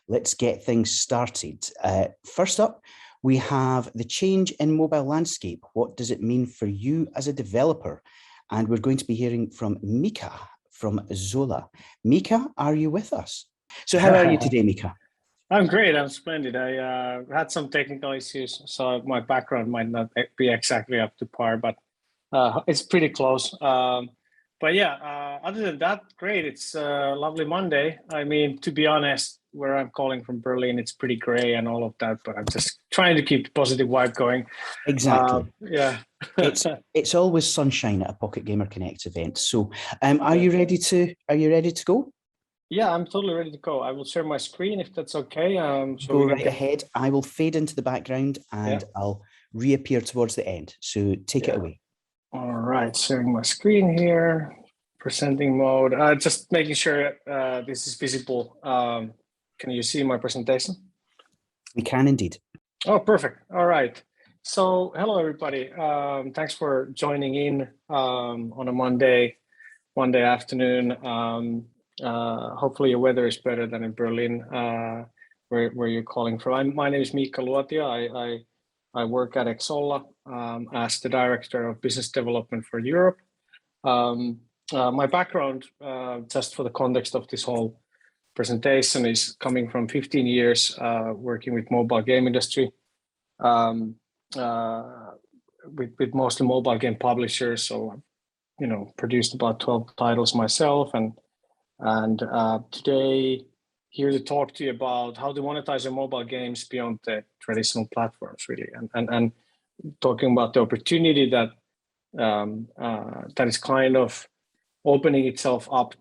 let's get things started. First up, we have the change in mobile landscape. What does it mean for you as a developer? And we're going to be hearing from Miikka from Xsolla. Miikka, are you with us? So how are you today, Miikka? I'm great. I'm splendid. I had some technical issues, so my background might not be exactly up to par, but it's pretty close. But yeah, other than that, great. It's a lovely Monday. I mean, to be honest, where I'm calling from Berlin, it's pretty gray and all of that, but I'm just trying to keep the positive vibe going. Exactly. Yeah. it's always sunshine at a Pocket Gamer Connect event. So are you ready to go? Yeah, I'm totally ready to go. I will share my screen if that's okay. So go right ahead. I will fade into the background and I'll reappear towards the end. So take it away. All right, sharing my screen here, presenting mode. Just making sure this is visible. Can you see my presentation? We can indeed. Oh, perfect. All right. So hello, everybody. Thanks for joining in on a Monday afternoon. Hopefully your weather is better than in Berlin, where you're calling from. My name is Miikka Luotio. I work at Xsolla as the Director of Business Development for Europe. My background, just for the context of this whole presentation, is coming from 15 years working with mobile game industry, with mostly mobile game publishers. So, produced about 12 titles myself, and today here to talk to you about how to monetize your mobile games beyond the traditional platforms, really, and talking about the opportunity that that is kind of opening itself up,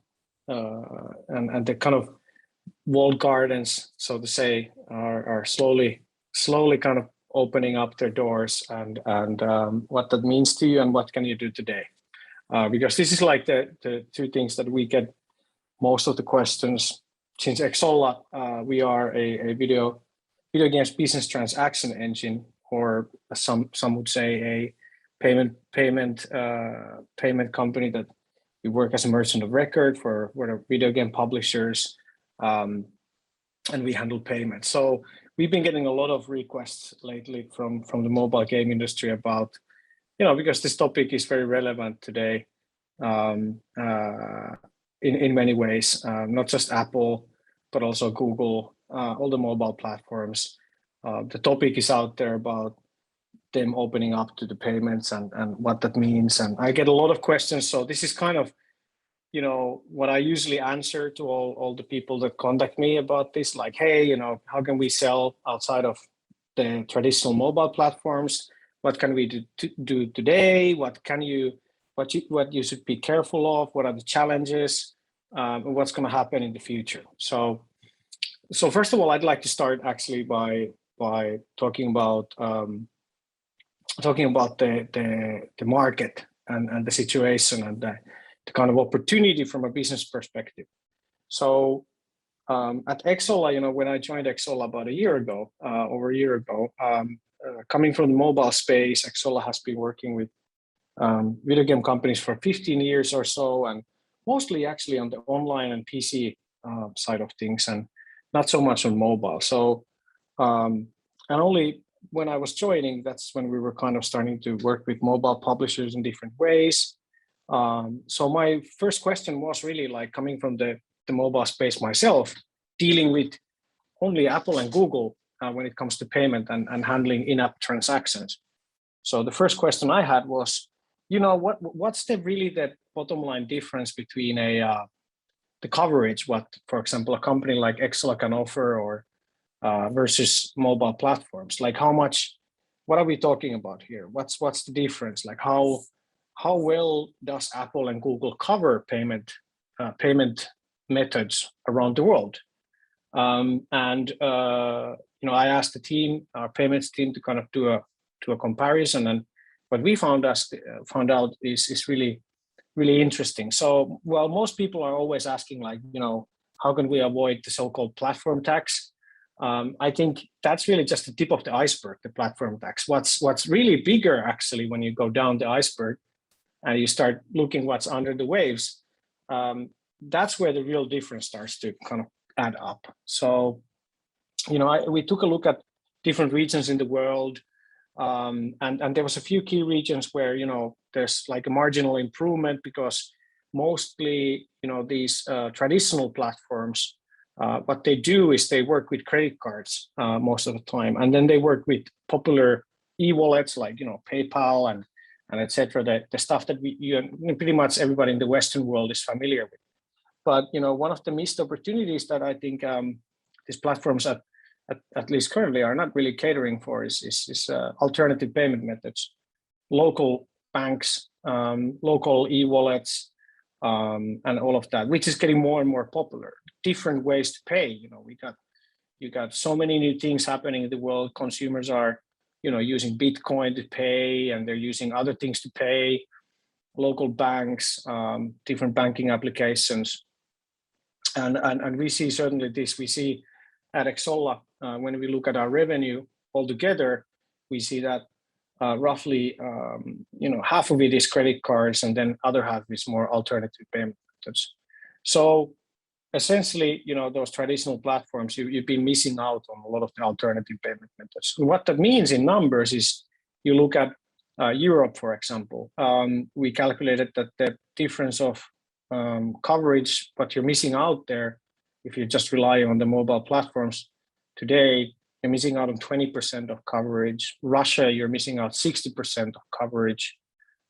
and the kind of walled gardens, so to say, are slowly kind of opening up their doors, and what that means to you and what can you do today, because this is like the two things that we get most of the questions. Since Xsolla, we are a video games business transaction engine, or some would say a payment company that we work as a merchant of record for video game publishers, and we handle payments. So we've been getting a lot of requests lately from the mobile game industry about, because this topic is very relevant today. In many ways, not just Apple, but also Google, all the mobile platforms. The topic is out there about them opening up to the payments and what that means. And I get a lot of questions. So this is kind of, what I usually answer to all the people that contact me about this, like, hey, how can we sell outside of the traditional mobile platforms? What can we do today? What you should be careful of? What are the challenges? And what's going to happen in the future? So first of all, I'd like to start actually by talking about the market and the situation and the kind of opportunity from a business perspective. So at Xsolla, when I joined Xsolla about over a year ago, coming from the mobile space, Xsolla has been working with video game companies for 15 years or so, and mostly actually on the online and PC side of things, and not so much on mobile. So, and only when I was joining, that's when we were kind of starting to work with mobile publishers in different ways. So my first question was really like coming from the mobile space myself, dealing with only Apple and Google when it comes to payment and handling in-app transactions. So the first question I had was, what's the bottom line difference between the coverage, what, for example, a company like Xsolla can offer, or versus mobile platforms? Like what are we talking about here? What's the difference? Like how well does Apple and Google cover payment methods around the world? I asked the team, our payments team, to kind of do a comparison, and what we found out is really, really interesting. So, well, most people are always asking, like, how can we avoid the so-called platform tax? I think that's really just the tip of the iceberg, the platform tax. What's really bigger, actually, when you go down the iceberg and you start looking what's under the waves, that's where the real difference starts to kind of add up. So we took a look at different regions in the world, and there was a few key regions where there's like a marginal improvement, because mostly these traditional platforms, what they do is they work with credit cards most of the time, and then they work with popular e-wallets like PayPal and etc. The stuff that pretty much everybody in the Western world is familiar with. But one of the missed opportunities that I think these platforms at least currently are not really catering for is alternative payment methods, local banks, local e-wallets, and all of that, which is getting more and more popular. Different ways to pay. You got so many new things happening in the world. Consumers are using Bitcoin to pay, and they're using other things to pay. Local banks, different banking applications, and we see certainly this. We see at Xsolla, when we look at our revenue altogether, we see that roughly half of it is credit cards, and then other half is more alternative payment methods. So essentially, those traditional platforms, you've been missing out on a lot of the alternative payment methods. And what that means in numbers is, you look at Europe, for example, we calculated that the difference of coverage, what you're missing out there, if you just rely on the mobile platforms today, you're missing out on 20% of coverage. Russia, you're missing out 60% of coverage.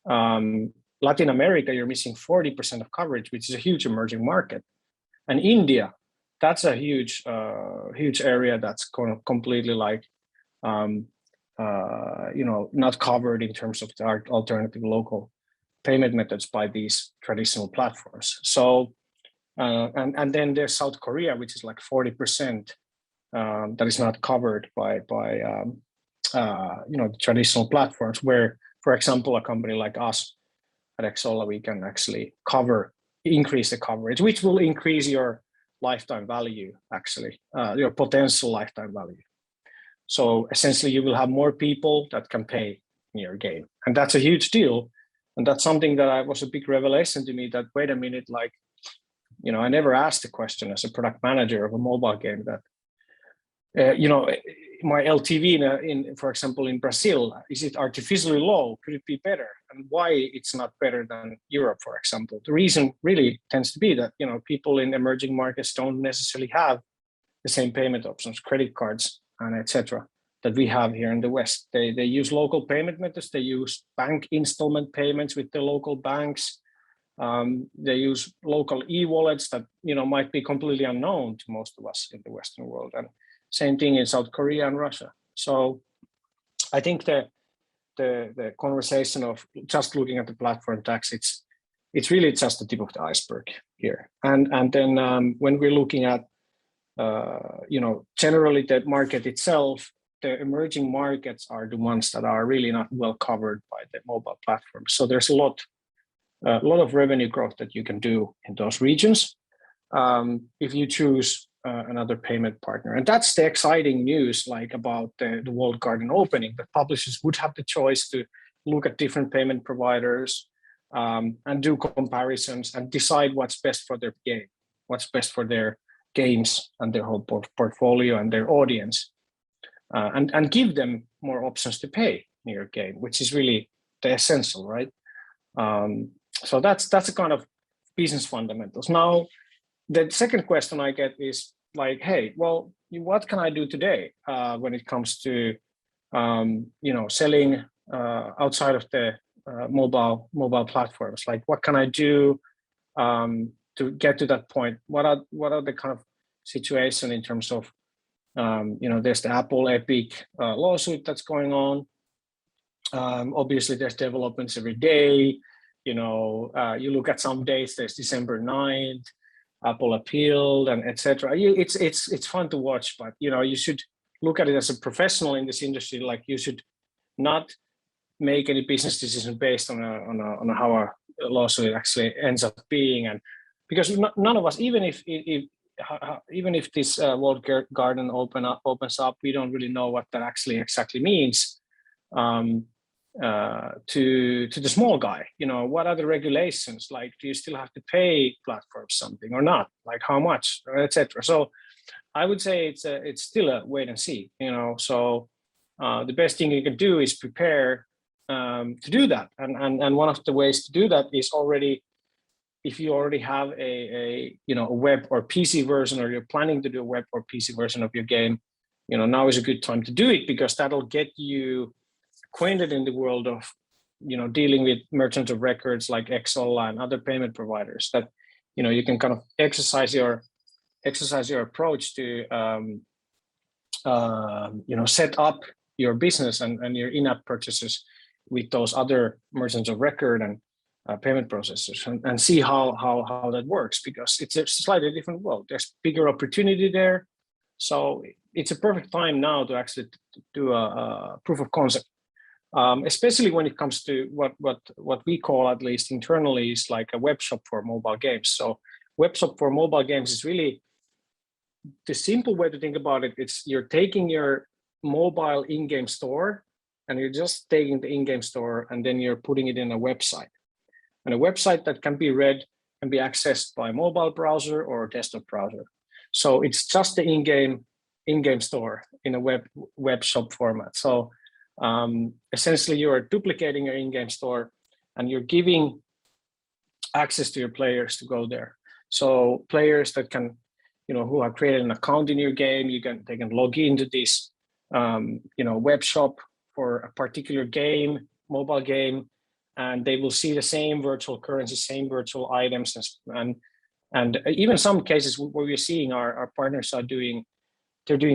Latin America, you're missing 40% of coverage, which is a huge emerging market. And India, that's a huge area that's kind of completely like, not covered in terms of the alternative local payment methods by these traditional platforms. So, and then there's South Korea, which is like 40% that is not covered by the traditional platforms, where, for example, a company like us at Xsolla, we can actually increase the coverage, which will increase your lifetime value, actually, your potential lifetime value. So essentially, you will have more people that can pay in your game, and that's a huge deal. And that's something that was a big revelation to me, that, wait a minute, like, I never asked the question as a product manager of a mobile game that, my LTV for example, in Brazil, is it artificially low? Could it be better? And why it's not better than Europe, for example? The reason really tends to be that, people in emerging markets don't necessarily have the same payment options, credit cards, and etc. that we have here in the West. They use local payment methods. They use bank installment payments with the local banks. They use local e-wallets that might be completely unknown to most of us in the Western world, and same thing in South Korea and Russia. So I think the conversation of just looking at the platform tax, it's really just the tip of the iceberg here. And then when we're looking at generally the market itself, the emerging markets are the ones that are really not well covered by the mobile platforms. So there's a lot of revenue growth that you can do in those regions if you choose another payment partner. And that's the exciting news, like, about the walled garden opening, that publishers would have the choice to look at different payment providers and do comparisons and decide what's best for their game, what's best for their games and their whole portfolio and their audience, and give them more options to pay in your game, which is really the essential, right? So that's a kind of business fundamentals. Now, the second question I get is like, hey, well, what can I do today when it comes to selling outside of the mobile platforms? Like, what can I do to get to that point? What are the kind of situation in terms of there's the Apple Epic lawsuit that's going on. Obviously, there's developments every day. You look at some days, there's December 9th, Apple appealed, and etc. It's fun to watch, but you should look at it as a professional in this industry. Like, you should not make any business decision based on how a lawsuit actually ends up being, and because none of us, even if this walled garden opens up, we don't really know what that actually exactly means to the small guy. What are the regulations? Like, do you still have to pay platforms something or not? Like, how much, etc. So I would say it's still a wait and see, you know. So the best thing you can do is prepare to do that, and one of the ways to do that is already, if you already have a web or PC version, or you're planning to do a web or PC version of your game, you know, now is a good time to do it, because that'll get you acquainted in the world of, you know, dealing with merchants of records like Xsolla and other payment providers, that, you know, you can kind of exercise your approach to set up your business and your in-app purchases with those other merchants of record and payment processors, and see how that works, because it's a slightly different world. There's bigger opportunity there, so it's a perfect time now to actually do a proof of concept, especially when it comes to what we call, at least internally, is like a web shop for mobile games. So web shop for mobile games is really the simple way to think about it. It's you're taking your mobile in-game store, and you're just taking the in-game store, and then you're putting it in a website. And a website that can be read can be accessed by mobile browser or desktop browser. So it's just the in-game store in a web shop format. So essentially, you are duplicating your in-game store, and you're giving access to your players to go there. So players that can, you know, who have created an account in your game, they can log into this web shop for a particular game, mobile game, and they will see the same virtual currency, same virtual items, and even some cases where we're seeing our partners are doing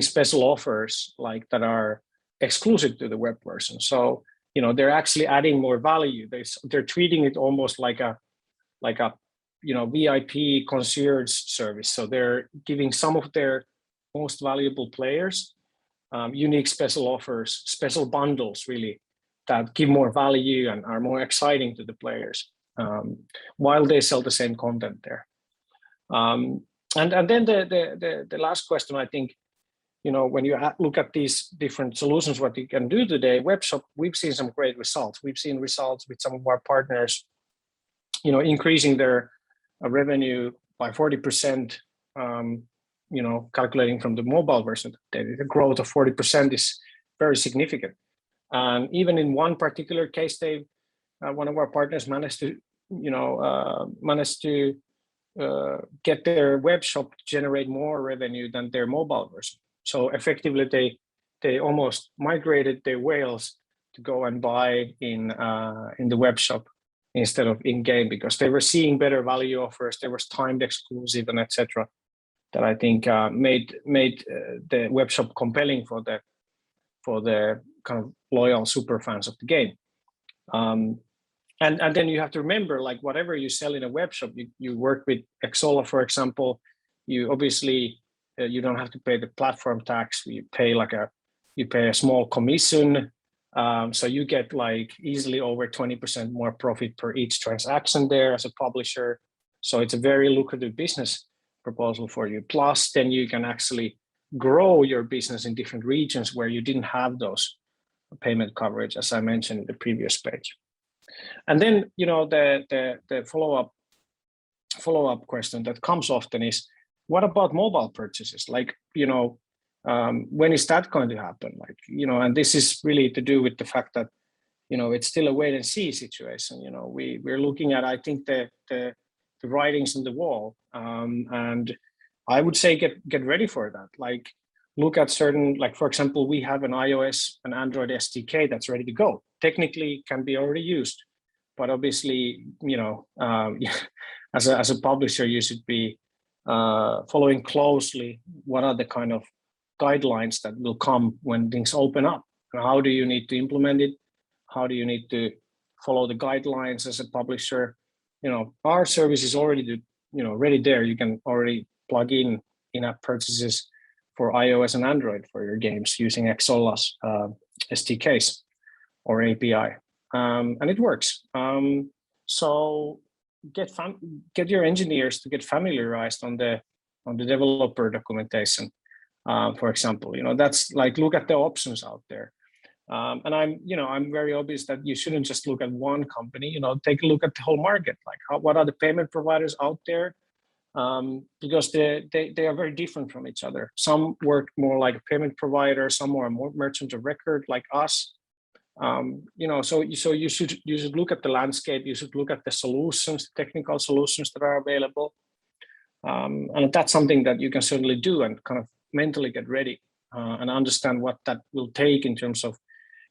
special offers like that are exclusive to the web version. So, you know, they're actually adding more value. They're treating it almost like a VIP concierge service. So they're giving some of their most valuable players unique special offers, special bundles, really, that give more value and are more exciting to the players, while they sell the same content there. And then the last question, I think, you know, when you look at these different solutions, what you can do today, webshop, we've seen some great results. We've seen results with some of our partners, you know, increasing their revenue by 40%, you know, calculating from the mobile version. The growth of 40% is very significant. And even in one particular case, one of our partners managed to get their web shop to generate more revenue than their mobile version. So effectively, they almost migrated their whales to go and buy in the web shop instead of in game, because they were seeing better value offers. There was timed exclusive and etc. that I think made the web shop compelling for the kind of loyal super fans of the game. And then you have to remember, like, whatever you sell in a web shop, you work with Xsolla, for example, you obviously you don't have to pay the platform tax. You pay a small commission, so you get like easily over 20% more profit per each transaction there as a publisher. So it's a very lucrative business proposal for you. Plus, then you can actually grow your business in different regions where you didn't have those payment coverage, as I mentioned in the previous page. And then, you know, the follow-up question that comes often is, what about mobile purchases? Like, you know, when is that going to happen? Like, you know, and this is really to do with the fact that, you know, it's still a wait and see situation. You know, we're looking at, I think, the writings on the wall, and I would say get ready for that. Like, look at certain, like, for example, we have an iOS and Android SDK that's ready to go. Technically can be already used, but obviously, you know, as a publisher, you should be following closely what are the kind of guidelines that will come when things open up. And how do you need to implement it? How do you need to follow the guidelines as a publisher? You know, our service is already, you know, ready there. You can already plug in-app purchases for iOS and Android for your games using Xsolla's SDKs or API, and it works. So get your engineers to get familiarized on the developer documentation, for example. You know, that's like, look at the options out there. And I'm very obvious that you shouldn't just look at one company. You know, take a look at the whole market. Like, what are the payment providers out there? because they are very different from each other. Some work more like a payment provider, some are more merchant of record like us. So you should look at the landscape, you should look at the solutions, technical solutions that are available. And that's something that you can certainly do and kind of mentally get ready and understand what that will take in terms of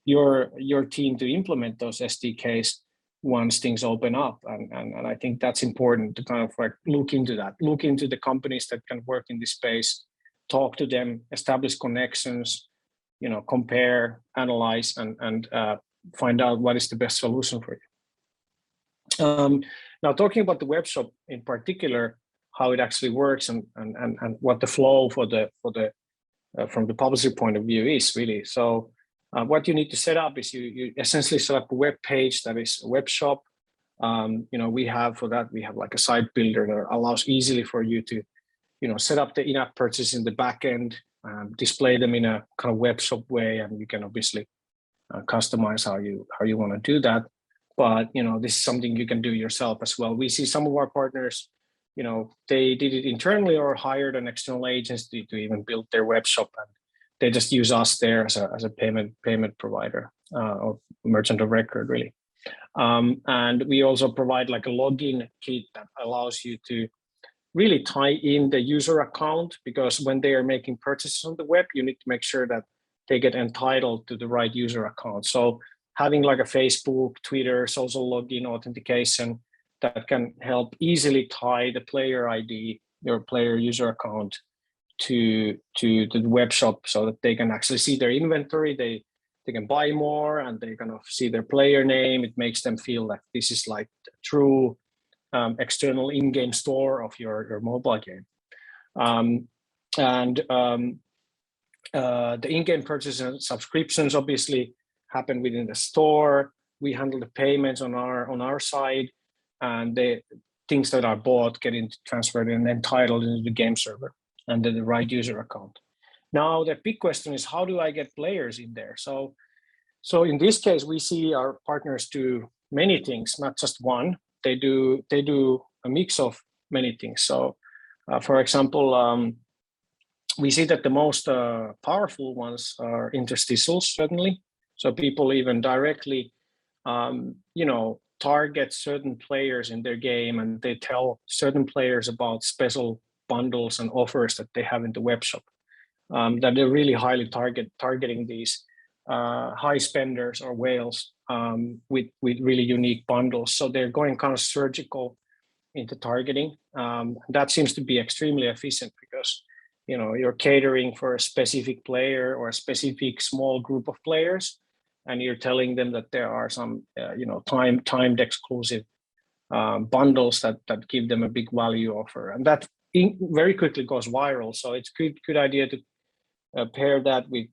your team to implement those SDKs once things open up. And I think that's important to kind of like look into that, look into the companies that can work in this space, talk to them, establish connections, compare, analyze, and find out what is the best solution for you. Now, talking about the web shop in particular, how it actually works and what the flow from the publisher point of view is really. So what you need to set up is you essentially set up a web page that is a web shop. We have like a site builder that allows easily for you to set up the in-app purchase in the back end, display them in a kind of web shop way, and you can obviously customize how you want to do that. But this is something you can do yourself as well. We see some of our partners, they did it internally or hired an external agency to even build their web shop, and they just use us there as a payment provider or merchant of record, really. And we also provide like a login kit that allows you to really tie in the user account, because when they are making purchases on the web, you need to make sure that they get entitled to the right user account. So having like a Facebook, Twitter, social login authentication that can help easily tie the player ID, your player user account, to the web shop, so that they can actually see their inventory, they can buy more, and they kind of see their player name. It makes them feel like this is like the true external in-game store of your mobile game. The in-game purchases and subscriptions obviously happen within the store. We handle the payments on our side, and the things that are bought get transferred and entitled into the game server under the right user account. Now, the big question is, how do I get players in there? So in this case, we see our partners do many things, not just one. They do a mix of many things. So, for example, we see that the most powerful ones are interstitials, certainly. So people even directly, target certain players in their game, and they tell certain players about special bundles and offers that they have in the web shop, that they're really highly targeting these high spenders or whales with really unique bundles. So they're going kind of surgical into targeting. That seems to be extremely efficient, because you're catering for a specific player or a specific small group of players, and you're telling them that there are some timed exclusive bundles that give them a big value offer, and that very quickly goes viral. So it's good idea to pair that with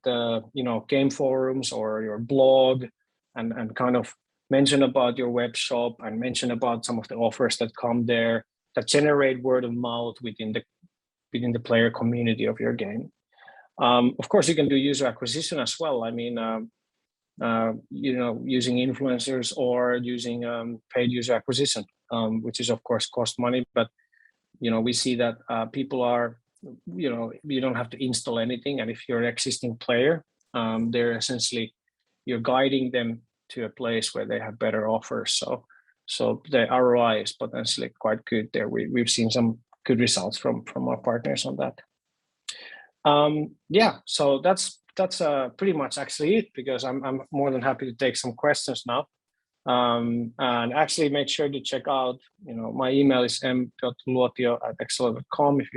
game forums or your blog, and kind of mention about your web shop, and mention about some of the offers that come there that generate word of mouth within the player community of your game. Of course, you can do user acquisition as well. I mean, using influencers or using paid user acquisition, which is of course cost money, but we see that people are, you don't have to install anything, and if you're an existing player, they're essentially, you're guiding them to a place where they have better offers. So the ROI is potentially quite good there. We've seen some good results from our partners on that. So that's pretty much actually it, because I'm more than happy to take some questions now. And actually make sure to check out, my email is m.luotio@xsolla.com if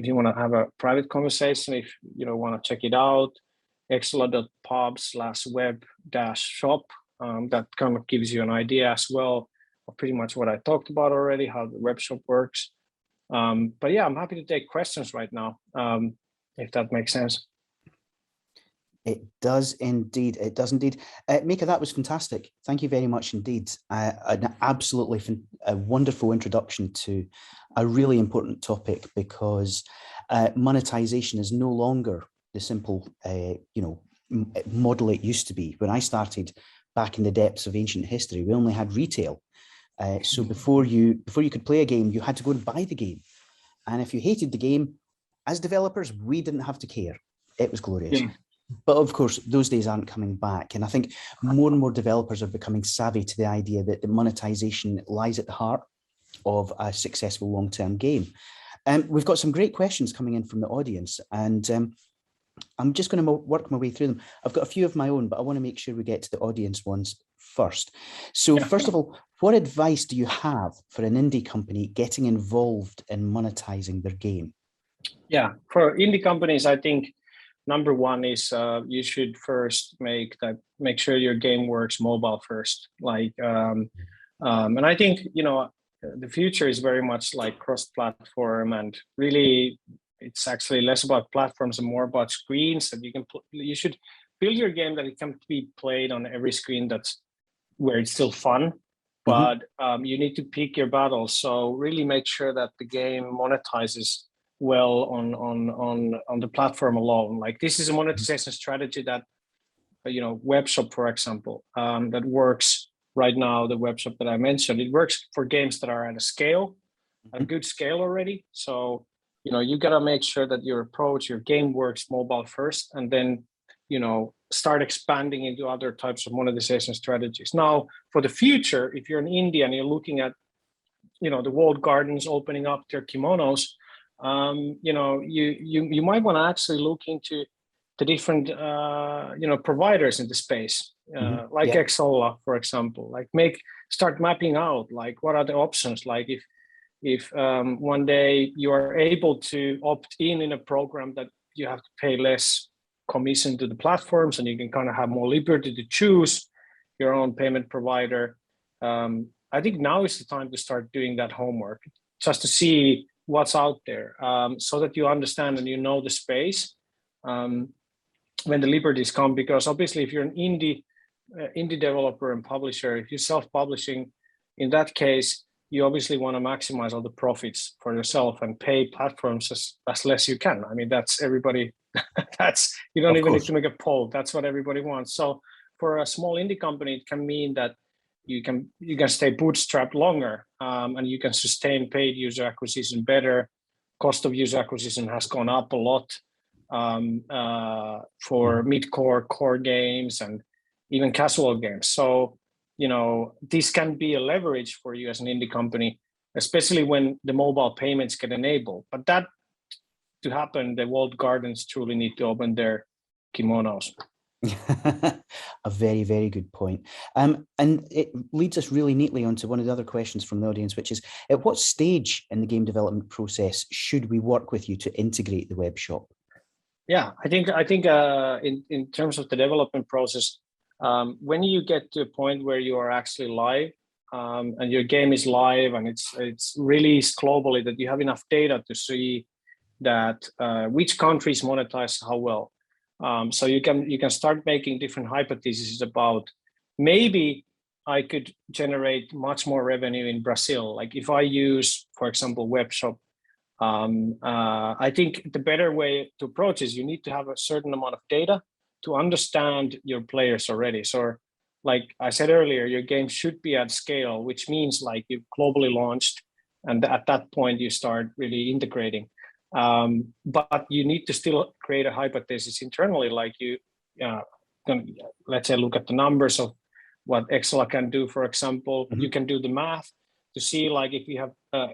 you want to have a private conversation, if you want to check it out. xsolla.pub/web-shop. That kind of gives you an idea as well of pretty much what I talked about already, how the web shop works. But yeah, I'm happy to take questions right now, if that makes sense. It does indeed. It does indeed. Miikka, that was fantastic. Thank you very much indeed. An absolutely a wonderful introduction to a really important topic, because monetization is no longer the simple, model it used to be. When I started back in the depths of ancient history, we only had retail. So before you could play a game, you had to go and buy the game. And if you hated the game, as developers, we didn't have to care. It was glorious. Yeah. But of course, those days aren't coming back. And I think more and more developers are becoming savvy to the idea that the monetization lies at the heart of a successful long-term game. We've got some great questions coming in from the audience, and I'm just going to work my way through them. I've got a few of my own, but I want to make sure we get to the audience ones first. So first of all, what advice do you have for an indie company getting involved in monetizing their game? Yeah, for indie companies, I think number one is you should first make sure your game works mobile first. And I think the future is very much like cross-platform, and really it's actually less about platforms and more about screens that you should build your game that it can be played on every screen that's where it's still fun. But you need to pick your battles. So really make sure that the game monetizes well on the platform alone. Like this is a monetization strategy that webshop, for example, that works right now. The webshop that I mentioned, it works for games that are at a good scale already. So you gotta make sure that your game works mobile first, and then start expanding into other types of monetization strategies. Now, for the future, if you're in India and you're looking at the walled gardens opening up their kimonos, you might want to actually look into the different providers in the space, like Xsolla, for example. Like start mapping out like what are the options. Like if one day you are able to opt in a program that you have to pay less commission to the platforms, and you can kind of have more liberty to choose your own payment provider. I think now is the time to start doing that homework, just to see what's out there, so that you understand and the space when the liberties come. Because obviously, if you're an indie developer and publisher, if you're self-publishing, in that case, you obviously want to maximize all the profits for yourself and pay platforms as less you can. I mean, that's everybody. You don't even need to make a poll. That's what everybody wants. So for a small indie company, it can mean that you can stay bootstrapped longer, and you can sustain paid user acquisition better. Cost of user acquisition has gone up a lot for mid-core, core games, and even casual games. So this can be a leverage for you as an indie company, especially when the mobile payments get enabled. But that to happen, the walled gardens truly need to open their kimonos. A very, very good point. And it leads us really neatly onto one of the other questions from the audience, which is, at what stage in the game development process should we work with you to integrate the web shop? Yeah, I think in terms of the development process, when you get to a point where you are actually live, and your game is live and it's released globally, that you have enough data to see that which countries monetize how well. So you can start making different hypotheses about, maybe I could generate much more revenue in Brazil. Like if I use, for example, webshop, I think the better way to approach is you need to have a certain amount of data to understand your players already. So like I said earlier, your game should be at scale, which means like you've globally launched, and at that point you start really integrating. But you need to still create a hypothesis internally, like let's say look at the numbers of what Xsolla can do, for example. You can do the math to see, like, if you have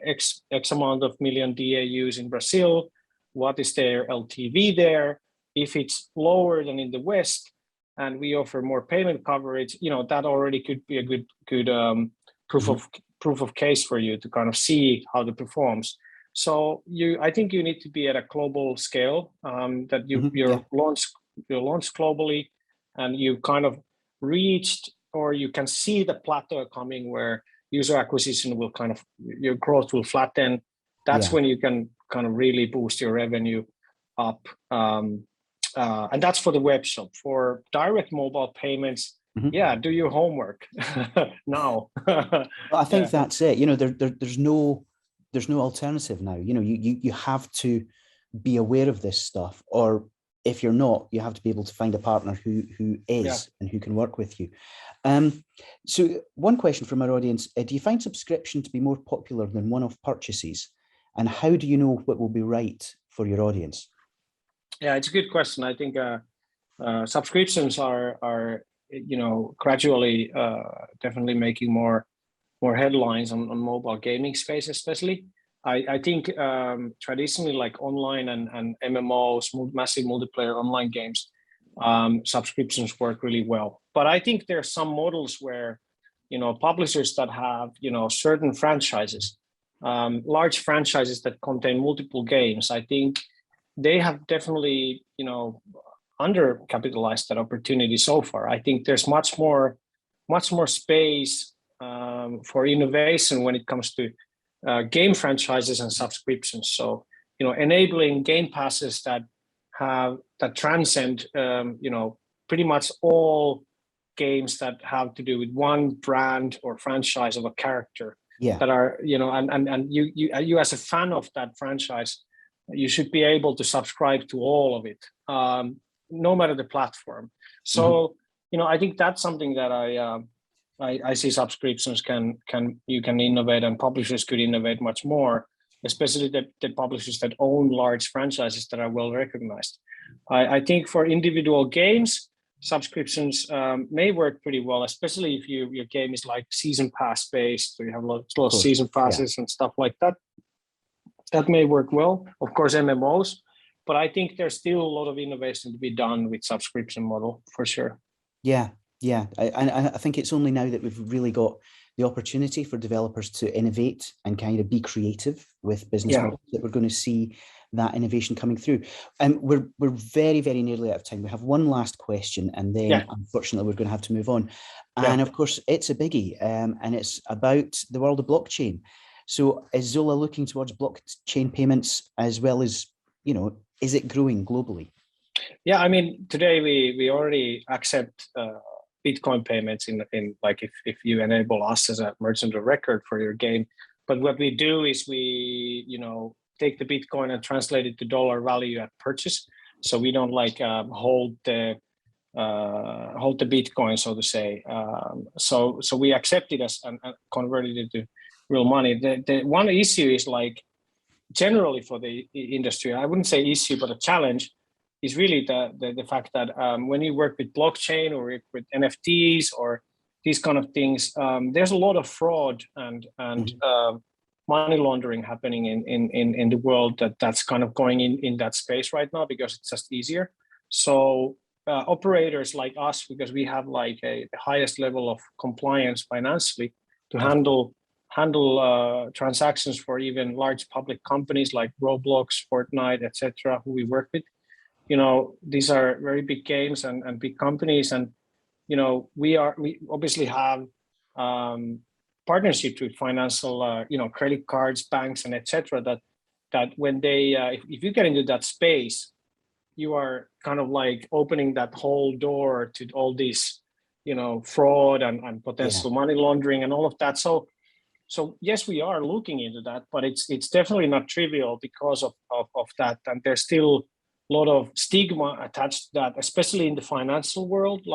X amount of million DAUs in Brazil, what is their LTV there? If it's lower than in the West, and we offer more payment coverage, that already could be a good proof of case for you to kind of see how it performs. So I think you need to be at a global scale, that you're launched globally, and you kind of reached, or you can see the plateau coming where user acquisition will your growth will flatten. That's when you can kind of really boost your revenue up. And that's for the web shop. For direct mobile payments, do your homework now. Well, I think that's it. There's no alternative now. You have to be aware of this stuff, or if you're not, you have to be able to find a partner who is and who can work with you. So one question from our audience, do you find subscription to be more popular than one-off purchases? And how do you know what will be right for your audience? Yeah, it's a good question. I think subscriptions are gradually definitely making more headlines on mobile gaming space, especially. I think traditionally, like online and MMOs, massive multiplayer online games, subscriptions work really well. But I think there are some models where, publishers that have, certain franchises, large franchises that contain multiple games, I think they have definitely, undercapitalized that opportunity so far. I think there's much more space for innovation when it comes to game franchises and subscriptions. So, enabling game passes that transcend, pretty much all games that have to do with one brand or franchise of a character. Yeah. That are, and you as a fan of that franchise, you should be able to subscribe to all of it, no matter the platform. So, I think that's something that I see subscriptions you can innovate, and publishers could innovate much more, especially the publishers that own large franchises that are well recognized. I think for individual games, subscriptions may work pretty well, especially if your game is like season pass based, so you have lots of season passes and stuff like that. That may work well. Of course, MMOs, but I think there's still a lot of innovation to be done with subscription model for sure. Yeah. I think it's only now that we've really got the opportunity for developers to innovate and kind of be creative with business models that we're going to see that innovation coming through. And we're very, very nearly out of time. We have one last question, and then unfortunately we're going to have to move on. And of course, it's a biggie, and it's about the world of blockchain. So is Xsolla looking towards blockchain payments as well as, is it growing globally? Yeah, I mean, today we already accept Bitcoin payments in like if you enable us as a merchant of record for your game. But what we do is we, take the Bitcoin and translate it to dollar value at purchase. So we don't hold the Bitcoin, so to say. So we accept it as and convert it into real money. The one issue is generally for the industry, I wouldn't say issue, but a challenge is really the fact that when you work with blockchain or with NFTs or these kind of things, there's a lot of fraud and money laundering happening in the world that's kind of going in that space right now because it's just easier. So operators like us, because we have the highest level of compliance financially to handle transactions for even large public companies like Roblox, Fortnite, etc., who we work with. These are very big games and big companies, and we obviously have partnerships with financial credit cards, banks, and etc. that when they if you get into that space, you are kind of opening that whole door to all this fraud and potential money laundering and all of that. So yes, we are looking into that, but it's definitely not trivial because of that, and there's still a lot of stigma attached to that, especially in the financial world,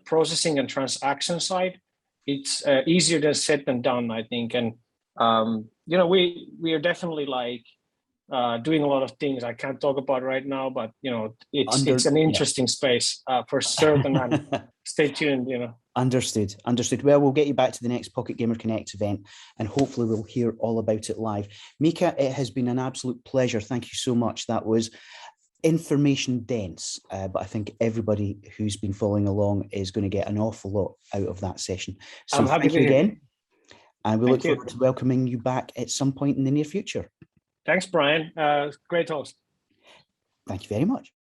processing and transaction side. It's easier than said than done, I think. And we are definitely doing a lot of things I can't talk about right now, but it's an interesting space for certain. And stay tuned. Understood. Well, we'll get you back to the next Pocket Gamer Connect event, and hopefully we'll hear all about it live. Miikka, it has been an absolute pleasure. Thank you so much. That was information dense, but I think everybody who's been following along is going to get an awful lot out of that session. So I'm happy thank you again, and we look you. forward to welcoming you back at some point in the near future. Thanks, Brian. Great host. Thank you very much.